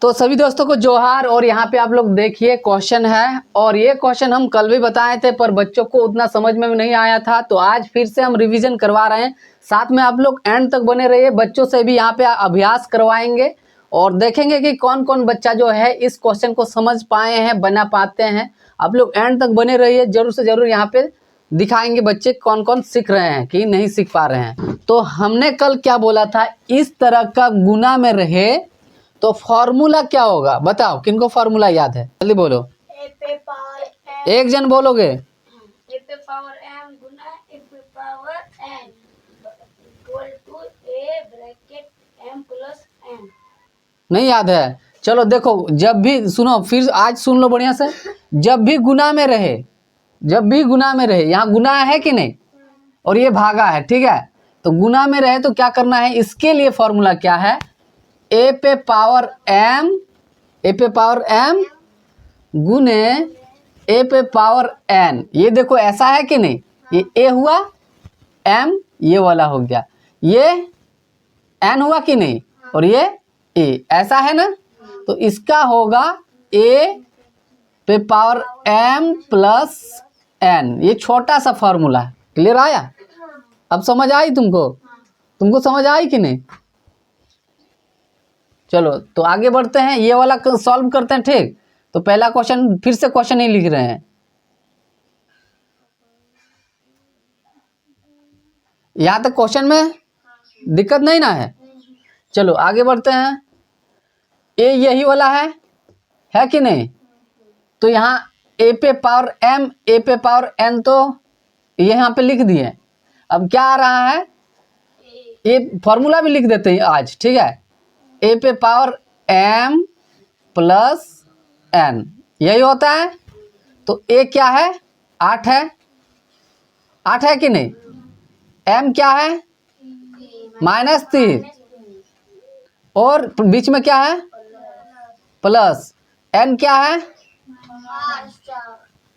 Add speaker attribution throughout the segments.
Speaker 1: तो सभी दोस्तों को जोहार। और यहाँ पे आप लोग देखिए क्वेश्चन है, और ये क्वेश्चन हम कल भी बताए थे पर बच्चों को उतना समझ में नहीं आया था, तो आज फिर से हम रिवीजन करवा रहे हैं। साथ में आप लोग एंड तक बने रहिए, बच्चों से भी यहाँ पे अभ्यास करवाएंगे और देखेंगे कि कौन कौन बच्चा जो है इस क्वेश्चन को समझ पाए हैं, बना पाते हैं। आप लोग एंड तक बने रहिए, जरूर से जरूर यहाँ पे दिखाएंगे बच्चे कौन कौन सीख रहे हैं कि नहीं सीख पा रहे हैं। तो हमने कल क्या बोला था, इस तरह का गुना में रहे तो फॉर्मूला क्या होगा, बताओ किनको फॉर्मूला याद है, जल्दी बोलो।
Speaker 2: ए पे पावर एम,
Speaker 1: एक जन बोलोगे।
Speaker 2: ए पे पावर एम गुना ए पे power N equal to A bracket M plus N.
Speaker 1: नहीं याद है? चलो देखो, जब भी सुनो, फिर आज सुन लो बढ़िया से। जब भी गुना में रहे, जब भी गुना में रहे, यहाँ गुना है कि नहीं और ये भागा है, ठीक है। तो गुना में रहे तो क्या करना है, इसके लिए फॉर्मूला क्या है, ए पे पावर एम, ए पे पावर एम गुने ए पे पावर एन। ये देखो ऐसा है कि नहीं, ये ए हुआ, एम ये वाला हो गया, ये एन हुआ कि नहीं, और ये ए, ऐसा है ना। तो इसका होगा ए पे पावर एम प्लस एन। ये छोटा सा फॉर्मूला है, क्लियर आया? अब समझ आई तुमको? तुमको समझ आई कि नहीं? चलो तो आगे बढ़ते हैं, ये वाला सॉल्व करते हैं, ठीक। तो पहला क्वेश्चन, फिर से क्वेश्चन ही लिख रहे हैं, यहां तक क्वेश्चन में दिक्कत नहीं ना है। चलो आगे बढ़ते हैं, ए यही वाला है कि नहीं। तो यहाँ ए पे पावर एम, ए पे पावर एन, तो ये यहाँ पे लिख दिए। अब क्या आ रहा है, ये फॉर्मूला भी लिख देते हैं आज, ठीक है। ए पे पावर एम प्लस एन, यही होता है। तो ए क्या है, 8 है, 8 है कि नहीं। एम क्या है, -3, और बीच में क्या है, प्लस। एन क्या है,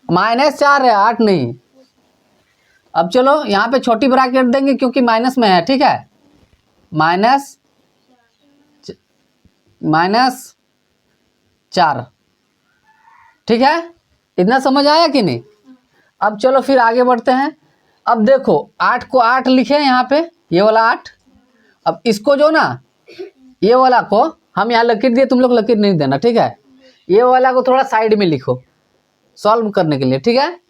Speaker 1: -4 है, 8 नहीं। अब चलो यहाँ पे छोटी ब्रैकेट देंगे क्योंकि माइनस में है, ठीक है। -4, ठीक है। इतना समझ आया कि नहीं? अब चलो फिर आगे बढ़ते हैं। अब देखो 8 को 8 लिखे यहाँ पे, ये वाला 8। अब इसको जो ना, ये वाला को हम यहाँ लकीर दिए, तुम लोग लकीर नहीं देना, ठीक है। ये वाला को थोड़ा साइड में लिखो सॉल्व करने के लिए, ठीक है।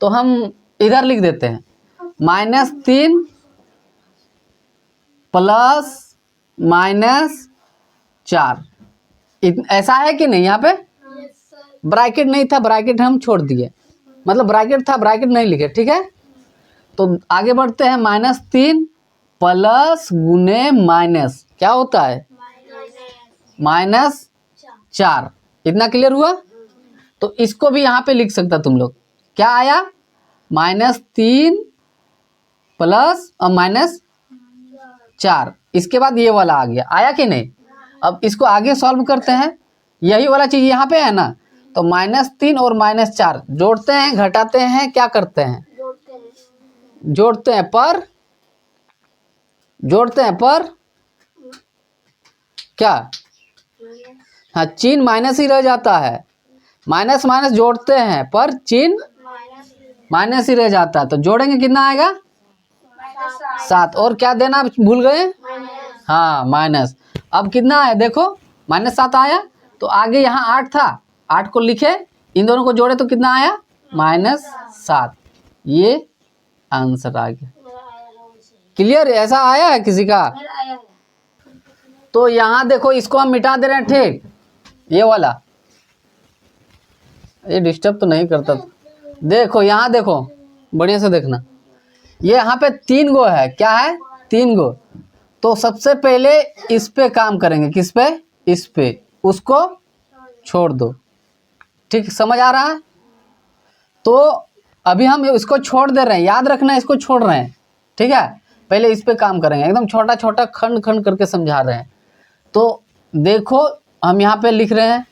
Speaker 1: तो हम इधर लिख देते हैं -3 प्लस -4, ऐसा है कि नहीं। यहाँ पे ब्रैकेट नहीं था, ब्रैकेट हम छोड़ दिए, मतलब ब्रैकेट था, ब्रैकेट नहीं लिखे, ठीक है। तो आगे बढ़ते हैं, -3 प्लस गुने माइनस क्या होता है, -4। इतना क्लियर हुआ? तो इसको भी यहाँ पे लिख सकता तुम लोग, क्या आया, -3 प्लस और -4। इसके बाद ये वाला आ गया, आया कि नहीं। अब इसको आगे सॉल्व करते हैं, यही वाला चीज यहाँ पे है ना। तो -3 और -4 जोड़ते हैं, घटाते हैं, क्या करते हैं, जोड़ते हैं पर, जोड़ते हैं पर क्या, हाँ, चिन्ह माइनस ही रह जाता है। माइनस माइनस जोड़ते हैं पर चिन्ह माइनस ही रह जाता है। तो जोड़ेंगे कितना आएगा, 7। और क्या देना भूल गए, हाँ, माइनस। अब कितना है देखो, -7 आया। तो आगे यहाँ 8 था, 8 को लिखे, इन दोनों को जोड़े तो कितना आया, -7। ये आंसर आ गया। क्लियर, ऐसा आया है किसी का? तो यहाँ देखो, इसको हम मिटा दे रहे हैं, ठीक। ये वाला, ये डिस्टर्ब तो नहीं करता। देखो यहाँ देखो, बढ़िया से देखना, ये यहाँ पे 3 गो है, क्या है, 3 गो। तो सबसे पहले इस पे काम करेंगे, किस पे, इस पे, उसको छोड़ दो, ठीक, समझ आ रहा है। तो अभी हम इसको छोड़ दे रहे हैं, याद रखना इसको छोड़ रहे हैं, ठीक है। पहले इस पे काम करेंगे, एकदम छोटा छोटा खंड खंड करके समझा रहे हैं। तो देखो हम यहाँ पे लिख रहे हैं,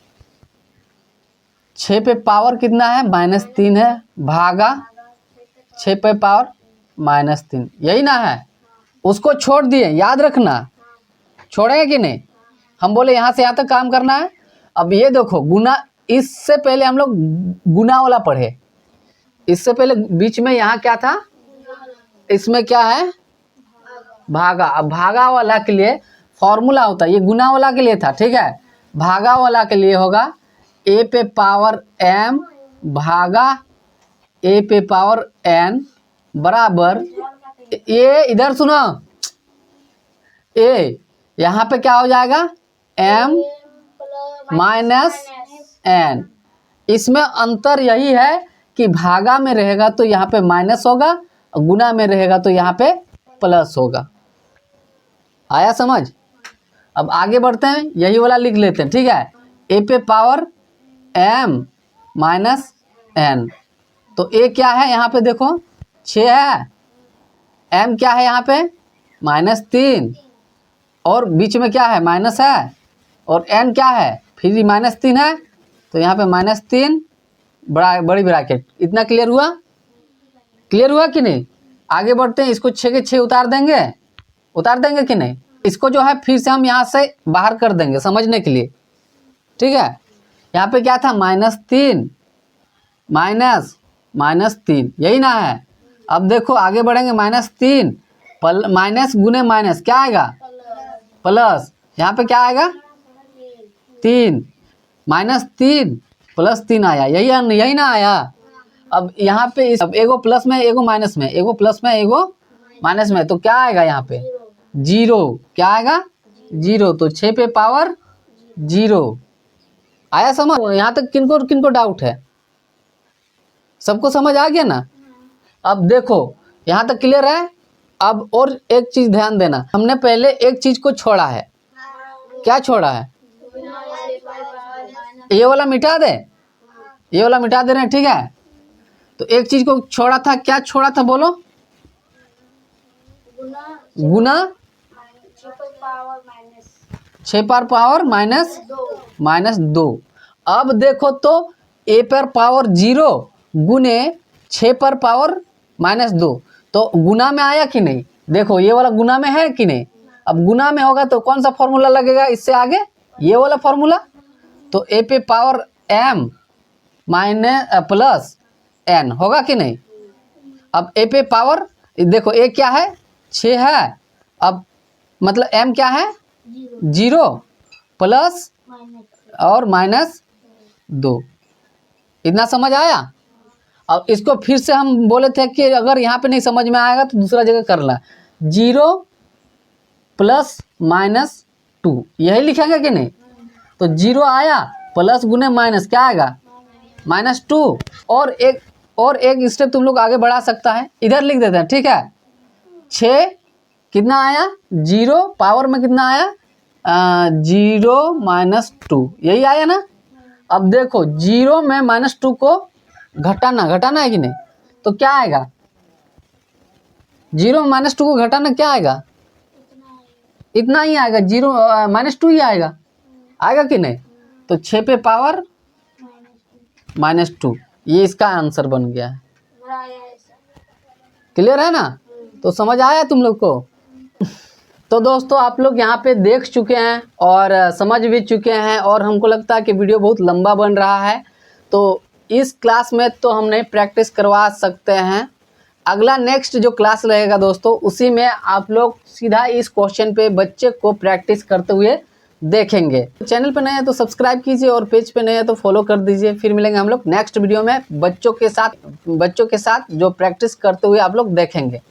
Speaker 1: 6 पे पावर कितना है, -3 है, भागा 6 पे पावर -3, यही ना है। उसको छोड़ दिए, याद रखना, छोड़ेंगे कि नहीं। हम बोले यहाँ से यहाँ तक काम करना है, अब ये देखो गुना, इससे पहले हम लोग गुना वाला पढ़े, इससे पहले बीच में यहाँ क्या था, इसमें क्या है भागा। अब भागा वाला के लिए फॉर्मूला होता है, ये गुना वाला के लिए था, ठीक है। भागा वाला के लिए होगा a पे पावर m भागा a पे पावर n बराबर, ये इधर सुनो, a यहाँ पे क्या हो जाएगा m माइनस n। इसमें अंतर यही है कि भागा में रहेगा तो यहाँ पे माइनस होगा, गुना में रहेगा तो यहाँ पे प्लस होगा। आया समझ? अब आगे बढ़ते हैं, यही वाला लिख लेते हैं, ठीक है। a पे पावर m माइनस n, तो a क्या है यहाँ पे देखो 6 है, m क्या है यहाँ पे -3, और बीच में क्या है माइनस है, और n क्या है फिर -3 है, तो यहाँ पे -3 बड़ी ब्रैकेट। इतना क्लियर हुआ? क्लियर हुआ कि नहीं? आगे बढ़ते हैं, इसको 6 के 6 उतार देंगे कि नहीं? इसको जो है फिर से हम यहाँ से बाहर कर देंगे समझने के लिए, ठीक है। यहाँ पे क्या था -3 -3, यही ना है। अब देखो आगे बढ़ेंगे, -3 माइनस गुने माइनस क्या आएगा प्लस, यहाँ पे क्या आएगा 3 -3 +3 आया, यही ना आया। अब यहाँ पे अब एगो प्लस में एगो माइनस में, एगो प्लस में एगो माइनस में, तो क्या आएगा यहाँ पे 0, क्या आएगा 0, तो 6 पे पावर 0। आया समझ? यहाँ तक किनको डाउट है? सबको समझ आ गया ना? अब देखो यहाँ तक क्लियर है। अब और एक चीज ध्यान देना, हमने पहले एक चीज को छोड़ा है। क्या छोड़ा है? ये वाला मिटा दे, ये वाला मिटा दे रहे हैं, ठीक है। तो एक चीज को छोड़ा था, क्या छोड़ा था बोलो? गुना 6 पर पावर -2। अब देखो तो a पर पावर 0 गुने 6 पर पावर -2, तो गुना में आया कि नहीं? देखो ये वाला गुना में है कि नहीं? अब गुना में होगा तो कौन सा फॉर्मूला लगेगा इससे आगे? ये वाला फॉर्मूला। तो a पे पावर m प्लस n होगा कि नहीं? अब a पे पावर देखो a क्या है 6 है, अब मतलब m क्या है 0 प्लस और -2। इतना समझ आया? अब इसको फिर से हम बोले थे कि अगर यहाँ पे नहीं समझ में आएगा तो दूसरा जगह करना, 0 प्लस -2, यही लिखेंगे कि नहीं? तो 0 आया, प्लस गुने माइनस क्या आएगा -2। और एक स्टेप तुम लोग आगे बढ़ा सकता है, इधर लिख देते हैं, ठीक है। 6 कितना आया 0 पावर में कितना आया 0 -2, यही आया ना। अब देखो 0 में -2 को घटाना है कि नहीं? तो क्या आएगा 0 में -2 को घटाना क्या आएगा? इतना ही आएगा, 0 -2 ही आएगा कि नहीं? तो 6 पे पावर -2, ये इसका आंसर बन गया है। क्लियर है ना? तो समझ आया तुम लोग को? तो दोस्तों आप लोग यहाँ पे देख चुके हैं और समझ भी चुके हैं, और हमको लगता है कि वीडियो बहुत लंबा बन रहा है, तो इस क्लास में तो हम नहीं प्रैक्टिस करवा सकते हैं। अगला नेक्स्ट जो क्लास रहेगा दोस्तों, उसी में आप लोग सीधा इस क्वेश्चन पे बच्चे को प्रैक्टिस करते हुए देखेंगे। चैनल पे नए हैं तो सब्सक्राइब कीजिए, और पेज पे नए हैं तो फॉलो कर दीजिए। फिर मिलेंगे हम लोग नेक्स्ट वीडियो में बच्चों के साथ जो प्रैक्टिस करते हुए आप लोग देखेंगे।